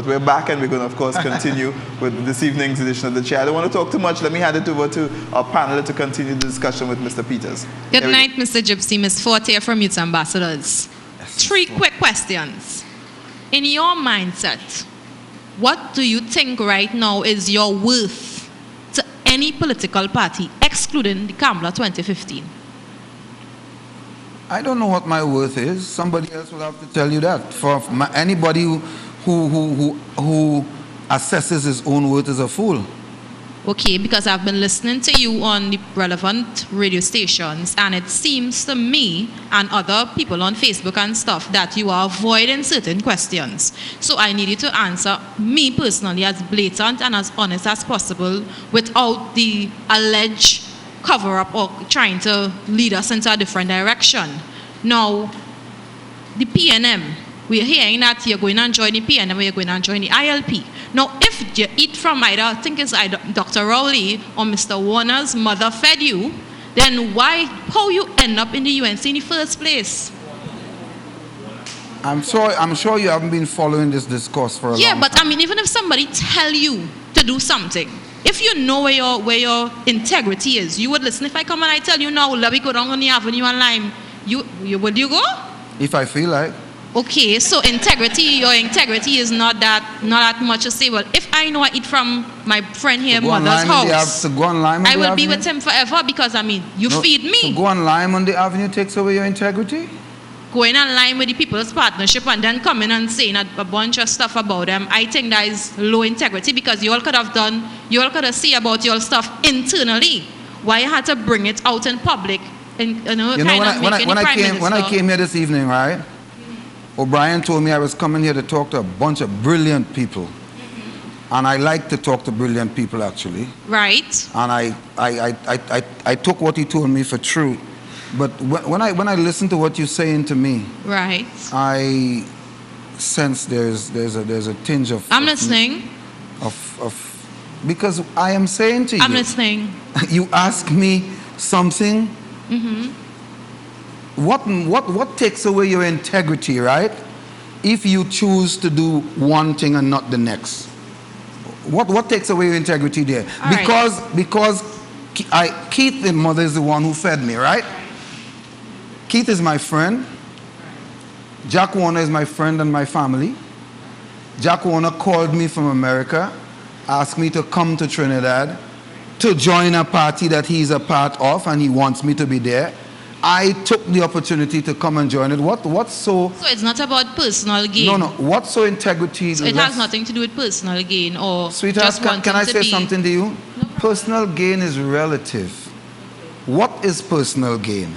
But we're back and we're going to, of course, continue with this evening's edition of The Chair. I don't want to talk too much. Let me hand it over to our panel to continue the discussion with Mr. Peters. Good night, Mr. Gypsy. Ms. Forte from Youth Ambassadors. 3 quick questions. In your mindset, what do you think right now is your worth to any political party, excluding the Kamala 2015? I don't know what my worth is. Somebody else will have to tell you that. For anybody who assesses his own worth is a fool. Okay, because I've been listening to you on the relevant radio stations, and it seems to me and other people on Facebook and stuff that you are avoiding certain questions. So I need you to answer me personally as blatant and as honest as possible without the alleged cover-up or trying to lead us into a different direction. Now, the PNM, we're hearing that you're going to join the PNM or you're going to join the ILP. Now, if you eat from I think it's either Dr. Rowley or Mr. Warner's mother fed you, then how you end up in the UNC in the first place? I'm sure you haven't been following this discourse for a long time. Yeah, but I mean, even if somebody tell you to do something, if you know where your integrity is, you would listen. If I come and I tell you now, let me go down on the avenue and Lime, would you go? If I feel like. Okay, so your integrity is not that much to say. Well, if I know I eat from my friend here, mother's house, I will be with him forever because I mean, feed me. To go on Lime on the avenue takes away your integrity? Going on line with the People's Partnership and then coming and saying a bunch of stuff about them, I think that is low integrity because you all could have said about your stuff internally. Why you had to bring it out in public? And, when I came here this evening, right? O'Brien told me I was coming here to talk to a bunch of brilliant people. And I like to talk to brilliant people, actually. Right. And I took what he told me for true. But when I listen to what you're saying to me, right, I sense there's a tinge of. I'm listening. Because I am saying to you. I'm listening. You ask me something. Mm-hmm. What takes away your integrity, right? If you choose to do one thing and not the next, what takes away your integrity there? Because Keith's mother is the one who fed me, right? Keith is my friend. Jack Warner is my friend and my family. Jack Warner called me from America, asked me to come to Trinidad to join a party that he's a part of and he wants me to be there. I took the opportunity to come and join it. So it's not about personal gain? No. What's so integrity? So it has nothing to do with personal gain or Sweetheart, just can I say something to you? No. Personal gain is relative. What is personal gain?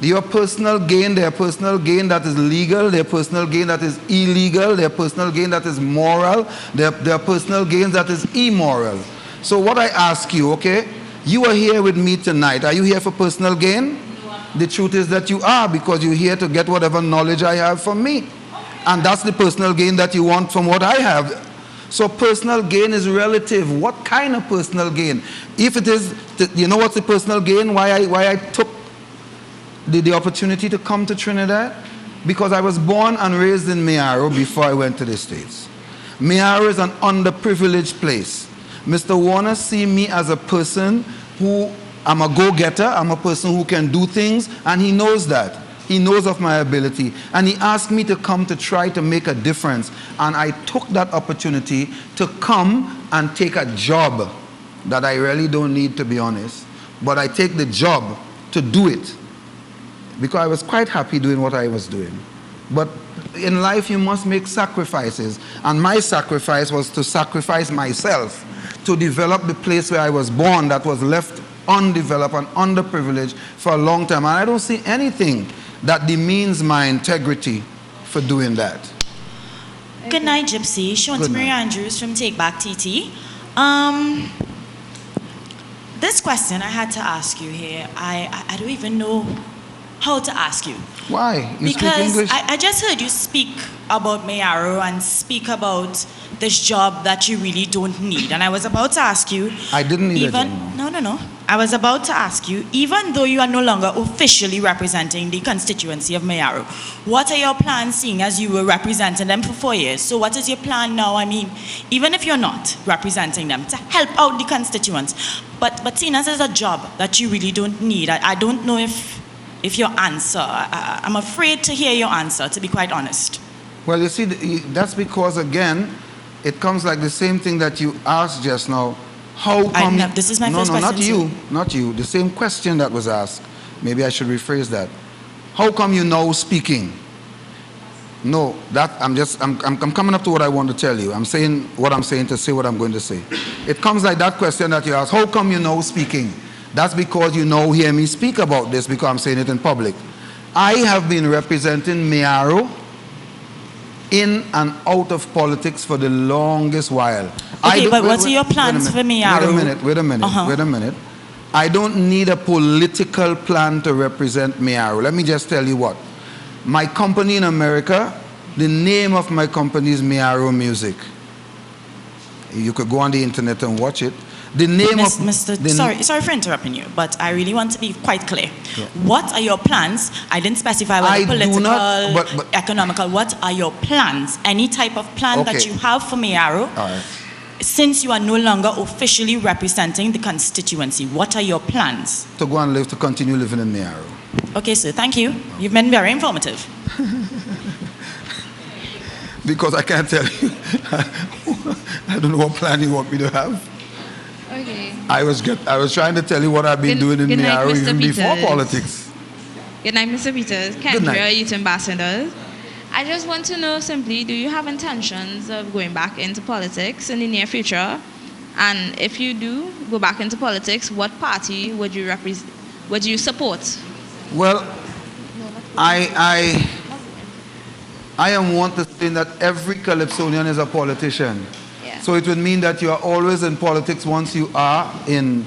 Your personal gain, their personal gain that is legal, their personal gain that is illegal, their personal gain that is moral, their personal gain that is immoral. So what I ask you, okay, you are here with me tonight. Are you here for personal gain? The truth is that you are, because you're here to get whatever knowledge I have from me. And that's the personal gain that you want from what I have. So personal gain is relative. What kind of personal gain? If it is, you know what's the personal gain? Why I took the opportunity to come to Trinidad? Because I was born and raised in Mayaro before I went to the States. Mayaro is an underprivileged place. Mr. Warner see me as a person who, I'm a go-getter, I'm a person who can do things, and he knows that. He knows of my ability. And he asked me to come to try to make a difference. And I took that opportunity to come and take a job that I really don't need, to be honest. But I take the job to do it, because I was quite happy doing what I was doing. But in life, you must make sacrifices. And my sacrifice was to sacrifice myself to develop the place where I was born that was left undeveloped and underprivileged for a long time. And I don't see anything that demeans my integrity for doing that. Good night, Gypsy. Shonta Marie Andrews from Take Back TT. This question I had to ask you here, I don't even know how to ask you. Why? You speak Because English? I just heard you speak about Mayaro and speak about this job that you really don't need. And I was about to ask you... I didn't need even, it. No. I was about to ask you, even though you are no longer officially representing the constituency of Mayaro, what are your plans, seeing as you were representing them for 4 years? So what is your plan now? I mean, even if you're not representing them, to help out the constituents. But seeing as it's a job that you really don't need, I don't know if your answer, I'm afraid to hear your answer, to be quite honest. Well, you see, that's because, again, it comes like the same thing that you asked just now. How come... This is my first question. Not you. The same question that was asked. Maybe I should rephrase that. How come you know speaking? No, I'm coming up to what I want to tell you. I'm saying what I'm saying to say what I'm going to say. It comes like that question that you asked. How come you know speaking? That's because you now hear me speak about this because I'm saying it in public. I have been representing Mayaro in and out of politics for the longest while. Okay, but what are your plans for Mayaro? Wait a minute. I don't need a political plan to represent Mayaro. Let me just tell you what. My company in America, the name of my company is Mayaro Music. You could go on the internet and watch it. The name sorry for interrupting you, but I really want to be quite clear. Yeah. What are your plans? I didn't specify whether political, economical. What are your plans? Any type of plan that you have for Mayaro? Right. Since you are no longer officially representing the constituency, what are your plans? To go and to continue living in Mayaro. Okay, sir, thank you. You've been very informative. Because I can't tell you. I don't know what plan you want me to have. Okay. I was trying to tell you what I've been doing in Mayaro even before politics. Good night, Mr. Peters. Kendra, Youth Ambassador. I just want to know simply, do you have intentions of going back into politics in the near future? And if you do go back into politics, what party would you support? Well, I am one to say that every Calypsonian is a politician. Yeah. So it would mean that you are always in politics once you are in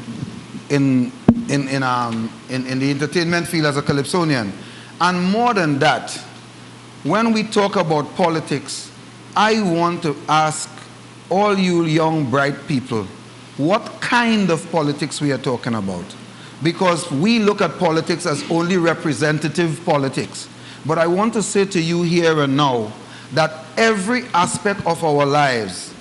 the entertainment field as a Calypsonian. And more than that, when we talk about politics, I want to ask all you young, bright people, what kind of politics we are talking about? Because we look at politics as only representative politics. But I want to say to you here and now that every aspect of our lives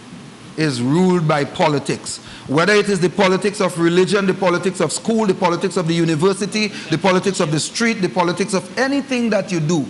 is ruled by politics. Whether it is the politics of religion, the politics of school, the politics of the university, the politics of the street, the politics of anything that you do,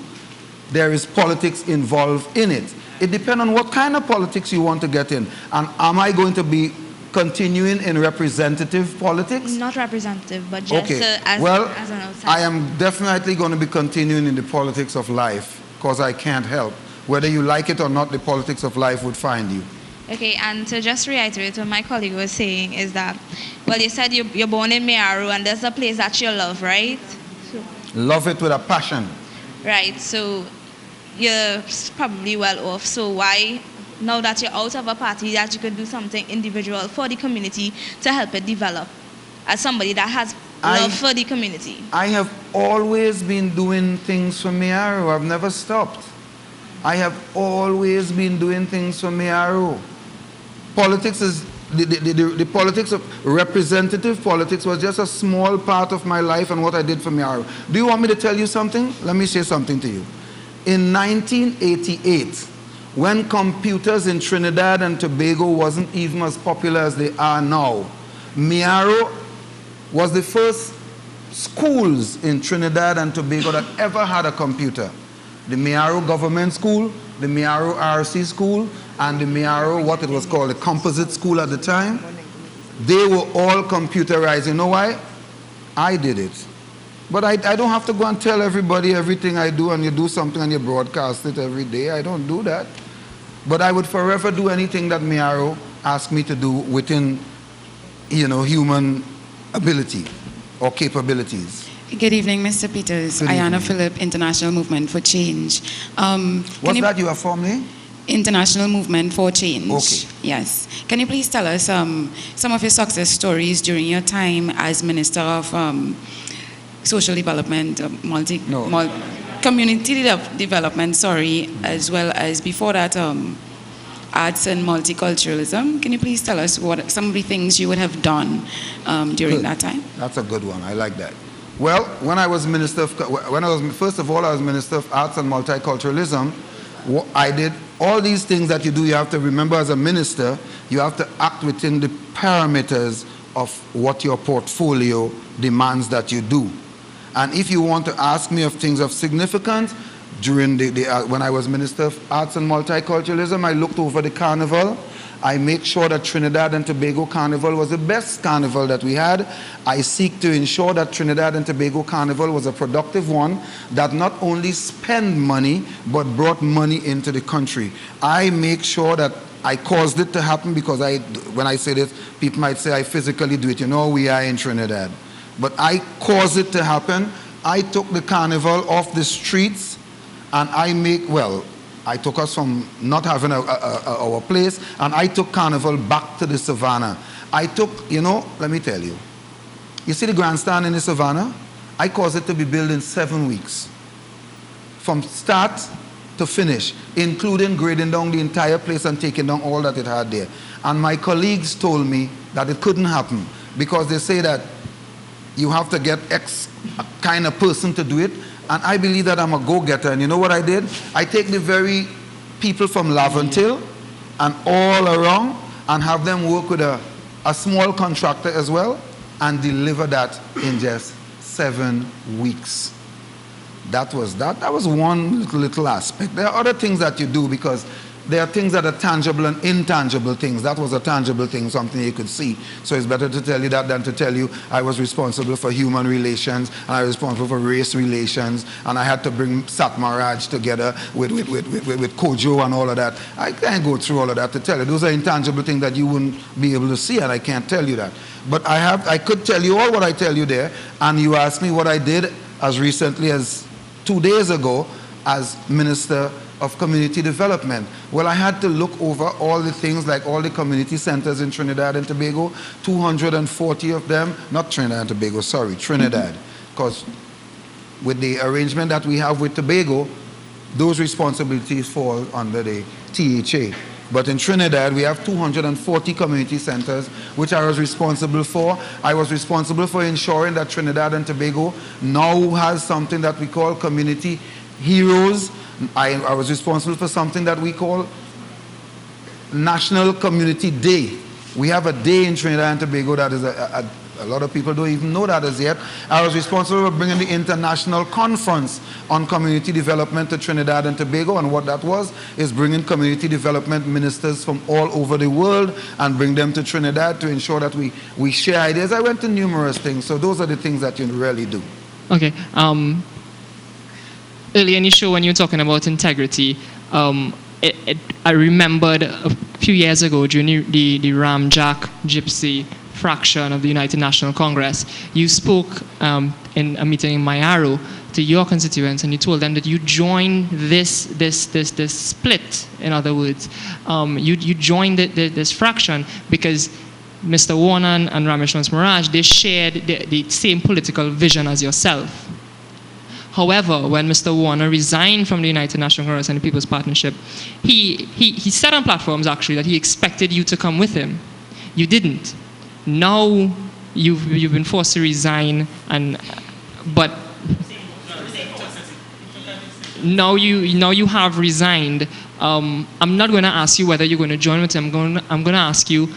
there is politics involved in it. It depends on what kind of politics you want to get in. And am I going to be continuing in representative politics? Not representative, but just as an outsider. I am definitely going to be continuing in the politics of life because I can't help. Whether you like it or not, the politics of life would find you. Okay, and to just reiterate what my colleague was saying is that, well, you said you're born in Mayaro and there's a place that you love, right? Love it with a passion. Right, so you're probably well off. So why, now that you're out of a party, that you could do something individual for the community to help it develop as somebody that has love for the community? I have always been doing things for Mayaro. I've never stopped. I have always been doing things for Mayaro. Politics is, the politics of representative politics was just a small part of my life and what I did for Mayaro. Do you want me to tell you something? Let me say something to you. In 1988, when computers in Trinidad and Tobago wasn't even as popular as they are now, Mayaro was the first schools in Trinidad and Tobago that ever had a computer. The Mayaro Government School, the Mayaro RC School, and the Mayaro, what it was called, the Composite School at the time, they were all computerized. You know why? I did it. But I don't have to go and tell everybody everything I do, and you do something and you broadcast it every day. I don't do that. But I would forever do anything that Mayaro asked me to do within, human ability or capabilities. Good evening, Mr. Peters. Ayana Phillip, International Movement for Change. What's that you are formally? International Movement for Change. Okay. Yes. Can you please tell us some of your success stories during your time as Minister of Social Development, community development, as well as before that, arts and multiculturalism. Can you please tell us what some of the things you would have done during that time? That's a good one. I like that. Well, when I was Minister of Minister of Arts and Multiculturalism, I did all these things that you do. You have to remember, as a minister, you have to act within the parameters of what your portfolio demands that you do. And if you want to ask me of things of significance, during when I was Minister of Arts and Multiculturalism, I looked over the carnival. I made sure that Trinidad and Tobago Carnival was the best carnival that we had. I seek to ensure that Trinidad and Tobago Carnival was a productive one that not only spent money, but brought money into the country. I make sure that I caused it to happen, because when I say this, people might say I physically do it. You know, we are in Trinidad. But I caused it to happen. I took the carnival off the streets, and I took us from not having our place, and I took carnival back to the savannah. I took, let me tell you. You see the grandstand in the savannah? I caused it to be built in 7 weeks. From start to finish, including grading down the entire place and taking down all that it had there. And my colleagues told me that it couldn't happen, because they say that you have to get X kind of person to do it. And I believe that I'm a go-getter. And you know what I did? I take the very people from Laventille and all around and have them work with a small contractor as well and deliver that in just 7 weeks. That was that. That was one little aspect. There are other things that you do, because there are things that are tangible and intangible things. That was a tangible thing, something you could see. So it's better to tell you that than to tell you I was responsible for human relations, and I was responsible for race relations, and I had to bring Satmaraj together with Kojo and all of that. I can't go through all of that to tell you. Those are intangible things that you wouldn't be able to see, and I can't tell you that. But I could tell you all what I tell you there, and you asked me what I did as recently as 2 days ago as Minister of Community Development. Well, I had to look over all the things, like all the community centers in Trinidad and Tobago, 240 of them, not Trinidad and Tobago, sorry, Trinidad, because with the arrangement that we have with Tobago, those responsibilities fall under the THA. But in Trinidad, we have 240 community centers, which I was responsible for. I was responsible for ensuring that Trinidad and Tobago now has something that we call community heroes. I was responsible for something that we call National Community Day. We have a day in Trinidad and Tobago that is a lot of people don't even know that as yet. I was responsible for bringing the International Conference on Community Development to Trinidad and Tobago, and what that was is bringing community development ministers from all over the world and bring them to Trinidad to ensure that we share ideas. I went to numerous things, so those are the things that you really do. Okay. Earlier in the show, when you were talking about integrity, I remembered a few years ago during the Ramjack Gypsy fraction of the United National Congress, you spoke in a meeting in Mayaro to your constituents, and you told them that you joined this split. In other words, you joined this fraction because Mr. Warner and Ramesh Maraj, they shared the same political vision as yourself. However, when Mr. Warner resigned from the United National Congress and the People's Partnership, he said on platforms actually that he expected you to come with him. You didn't. Now you've been forced to resign, but now you have resigned. I'm not going to ask you whether you're going to join with him. I'm going to ask you,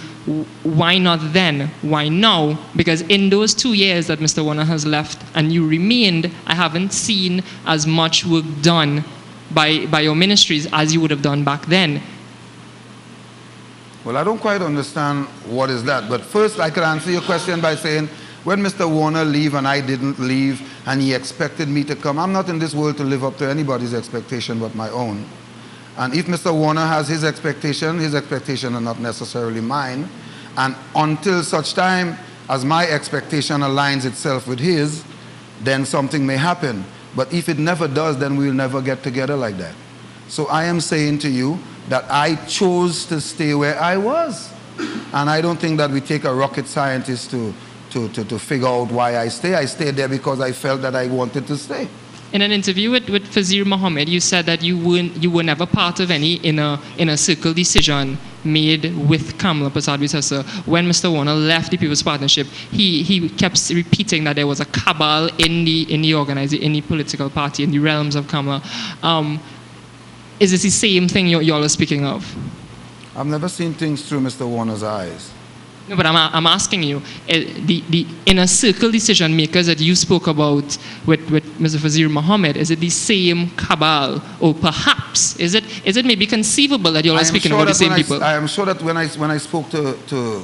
why not then? Why now? Because in those 2 years that Mr. Warner has left and you remained, I haven't seen as much work done by your ministries as you would have done back then. Well, I don't quite understand what is that. But first, I could answer your question by saying, when Mr. Warner leave and I didn't leave and he expected me to come, I'm not in this world to live up to anybody's expectation but my own. And if Mr. Warner has his expectations are not necessarily mine. And until such time as my expectation aligns itself with his, then something may happen. But if it never does, then we'll never get together like that. So I am saying to you that I chose to stay where I was. And I don't think that we take a rocket scientist to figure out why I stay. I stayed there because I felt that I wanted to stay. In an interview with Fazir Mohammed, you said that you were never part of any inner circle decision made with Kamala Persad-Bissessar. When Mr. Warner left the People's Partnership, he kept repeating that there was a cabal in the organization, in the political party, in the realms of Kamala. Is this the same thing y'all are speaking of? I've never seen things through Mr. Warner's eyes. No, but I'm asking you, the inner circle decision makers that you spoke about with Mr. Fazir Mohammed, is it the same cabal, or perhaps is it maybe conceivable that you're speaking about the same people? I am sure that when I spoke to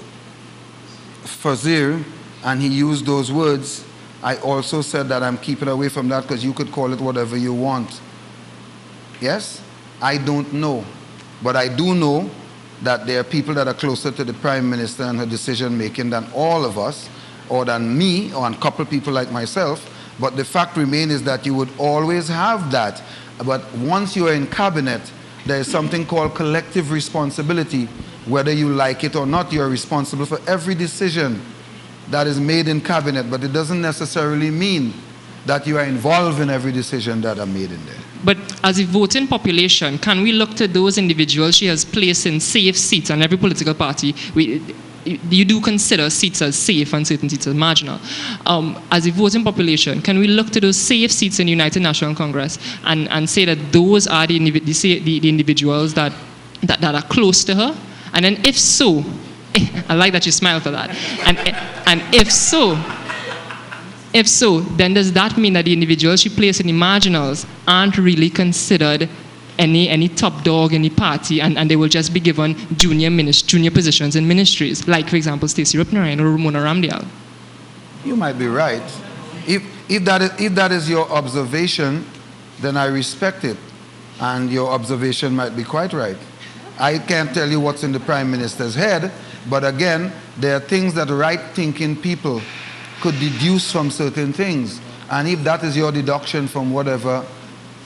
Fazir and he used those words, I also said that I'm keeping away from that because you could call it whatever you want. Yes, I don't know, but I do know that there are people that are closer to the Prime Minister and her decision making than all of us, or than me, or a couple people like myself. But the fact remains is that you would always have that. But once you are in cabinet, there is something called collective responsibility. Whether you like it or not, you are responsible for every decision that is made in cabinet. But it doesn't necessarily mean that you are involved in every decision that are made in there. But as a voting population, can we look to those individuals she has placed in safe seats, and every political party, you do consider seats as safe and certain seats as marginal. As a voting population, can we look to those safe seats in the United National Congress and say that those are the individuals that are close to her? And then if so, I like that you smiled for that. And if so, then does that mean that the individuals she placed in the marginals aren't really considered any top dog in the party, and they will just be given junior positions in ministries, like, for example, Stacey Rupnarayan or Ramona Ramdial? You might be right. If that is your observation, then I respect it. And your observation might be quite right. I can't tell you what's in the Prime Minister's head, but again, there are things that right-thinking people could deduce from certain things. And if that is your deduction from whatever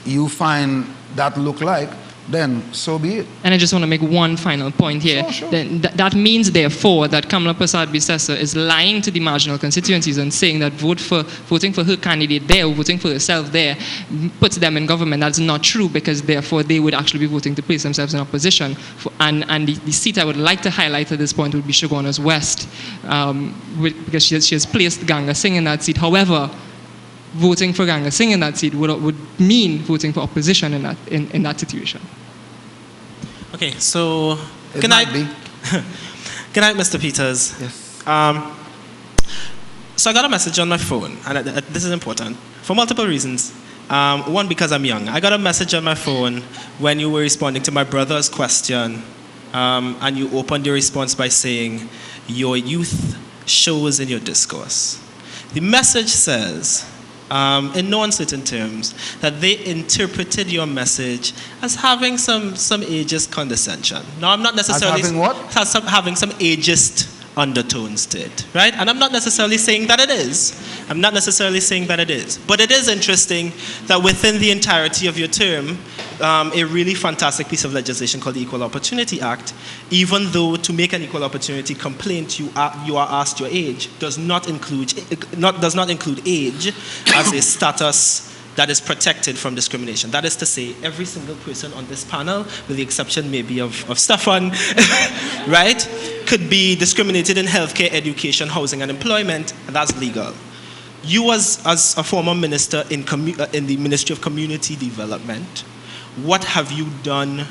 you find that look like, then so be it. And I just want to make one final point here. Sure. Then that means, therefore, that Kamala Persad-Bissessar is lying to the marginal constituencies and saying that voting for her candidate there, or voting for herself there, puts them in government. That's not true, because therefore they would actually be voting to place themselves in opposition. And the seat I would like to highlight at this point would be Shogunas West, because she has placed Ganga Singh in that seat. However, voting for Ganga Singh in that seat would mean voting for opposition in that situation. Okay, so good night. Good night, Mr. Peters. Yes. So I got a message on my phone, and this is important for multiple reasons. One, because I'm young. I got a message on my phone when you were responding to my brother's question, and you opened your response by saying, "Your youth shows in your discourse." The message says, in no uncertain terms, that they interpreted your message as having some ageist condescension. Now, I'm not necessarily... As having what? Having some ageist undertones to it, right? And I'm not necessarily saying that it is. I'm not necessarily saying that it is. But it is interesting that within the entirety of your term, a really fantastic piece of legislation called the Equal Opportunity Act, even though to make an equal opportunity complaint you are asked your age, does not include age as a status that is protected from discrimination. That is to say, every single person on this panel, with the exception maybe of Stefan, right, could be discriminated in healthcare, education, housing, and employment, and that's legal. You, as a former minister in the Ministry of Community Development, what have you done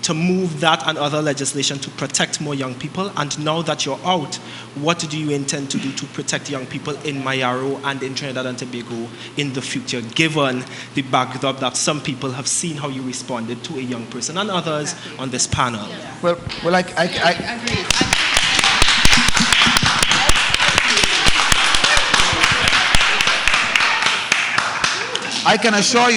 to move that and other legislation to protect more young people? And now that you're out, what do you intend to do to protect young people in Mayaro and in Trinidad and Tobago in the future, given the backdrop that some people have seen how you responded to a young person and others on this panel? Well, I can assure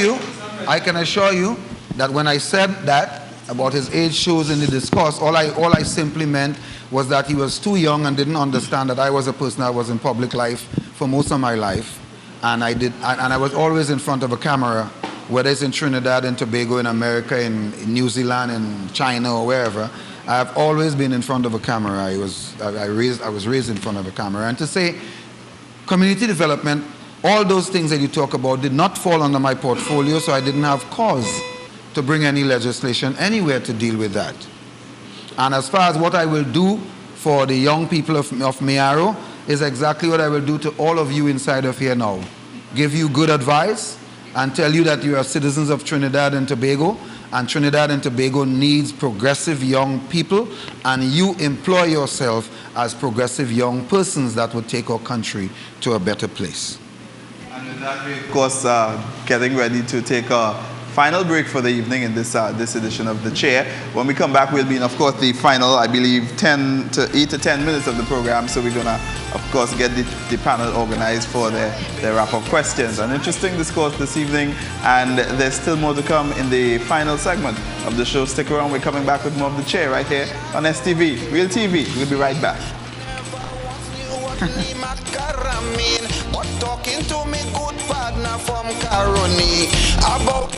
you that when I said that about his age shows in the discourse, all I simply meant was that he was too young and didn't understand that I was a person that was in public life for most of my life, and I was always in front of a camera, whether it's in Trinidad and Tobago, in America, in New Zealand, in China, or wherever. I have always been in front of a camera. I was raised in front of a camera. And to say community development All those things that you talk about did not fall under my portfolio, so I didn't have cause to bring any legislation anywhere to deal with that. And as far as what I will do for the young people of Mayaro is exactly what I will do to all of you inside of here now. Give you good advice and tell you that you are citizens of Trinidad and Tobago, and Trinidad and Tobago needs progressive young people, and you employ yourself as progressive young persons that would take our country to a better place. And with that, we, of course, getting ready to take a final break for the evening in this edition of The Chair. When we come back, we'll be in, of course, the final, I believe, 8 to 10 minutes of the program. So we're going to, of course, get the panel organized for their wrap-up questions. An interesting discourse this evening, and there's still more to come in the final segment of the show. Stick around. We're coming back with more of The Chair right here on STV, Real TV. We'll be right back. Talking to me good partner from Caroni about